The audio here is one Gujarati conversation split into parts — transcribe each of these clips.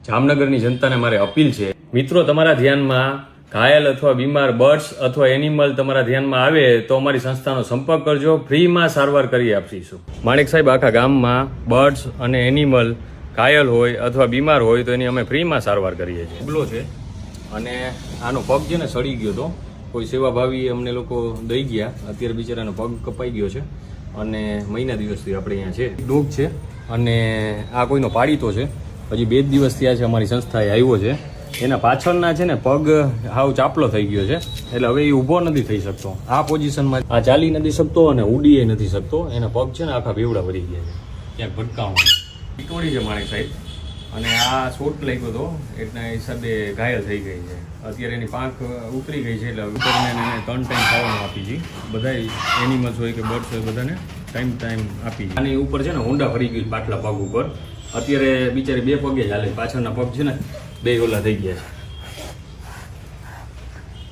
જામનગરની જનતાને મારે અપીલ છે, મિત્રો તમારા ધ્યાનમાં ઘાયલ અથવા બીમાર બર્ડ્સ અથવા એનિમલ તમારા ધ્યાનમાં આવે તો અમારી સંસ્થાનો સંપર્ક કરજો, ફ્રીમાં સારવાર કરી આપીશું. માણેક સાહેબ, આખા ગામમાં બર્ડ્સ અને એનિમલ ઘાયલ હોય અથવા બીમાર હોય તો એની અમે ફ્રીમાં સારવાર કરીએ છીએ. હુબલો છે અને આનો પગ છે ને સડી ગયો હતો, કોઈ સેવાભાવી અમને લોકો દઈ ગયા, અત્યારે બિચારાનો પગ કપાઈ ગયો છે અને મહિના દિવસથી આપણે અહીંયા છે. ડોગ છે અને આ કોઈનો પાડીતો છે, હજી 2 દિવસ થયા છે અમારી સંસ્થાએ આવ્યો છે. એના પાછળના છે ને પગ હાવ ચાપલો થઈ ગયો છે, એટલે હવે એ ઊભો નથી થઈ શકતો. આ પોઝિશનમાં આ ચાલી નથી શકતો અને ઉડીએ નથી શકતો. એના પગ છે ને આખા બેવડા ભરી ગયા છે, ક્યાંક ભટકાવવાનું. ટીટોળી છે માણેક સાહેબ, અને આ શોટ લાગ્યો હતો એટલા હિસાબે ઘાયલ થઈ ગઈ છે. અત્યારે એની પાંખ ઉતરી ગઈ છે, એટલે ઉતરીને એને 3 ટાઈમ ખાવાનું આપી છે. બધા એનિમલ્સ હોય કે બર્ડ્સ હોય બધાને ટાઈમ આપી. આની ઉપર છે ને હોંડા ફરી ગઈ પાટલા પગ ઉપર. અત્યારે બિચારી 2 પગે ચાલે, પાછળના પગ છે ને 2 ઓલા થઈ ગયા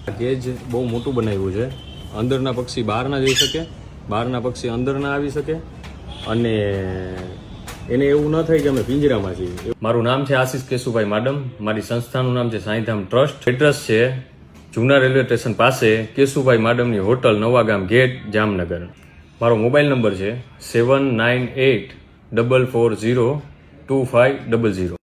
છે. કેજ બહુ મોટું બનાવ્યું છે, અંદરના પક્ષી બહાર ના જઈ શકે, બહારના પક્ષી અંદર ના આવી શકે, અને એને એવું ન થાય કે અમે પિંજરામાં છીએ. મારું નામ છે આશિષ કેશુભાઈ માડમ, મારી સંસ્થાનું નામ છે સાંઈધામ ટ્રસ્ટ. એડ્રેસ છે જૂના રેલવે સ્ટેશન પાસે કેશુભાઈ માડમની હોટલ, નવાગામ ગેટ, જામનગર. મારો મોબાઈલ નંબર છે 7984402500.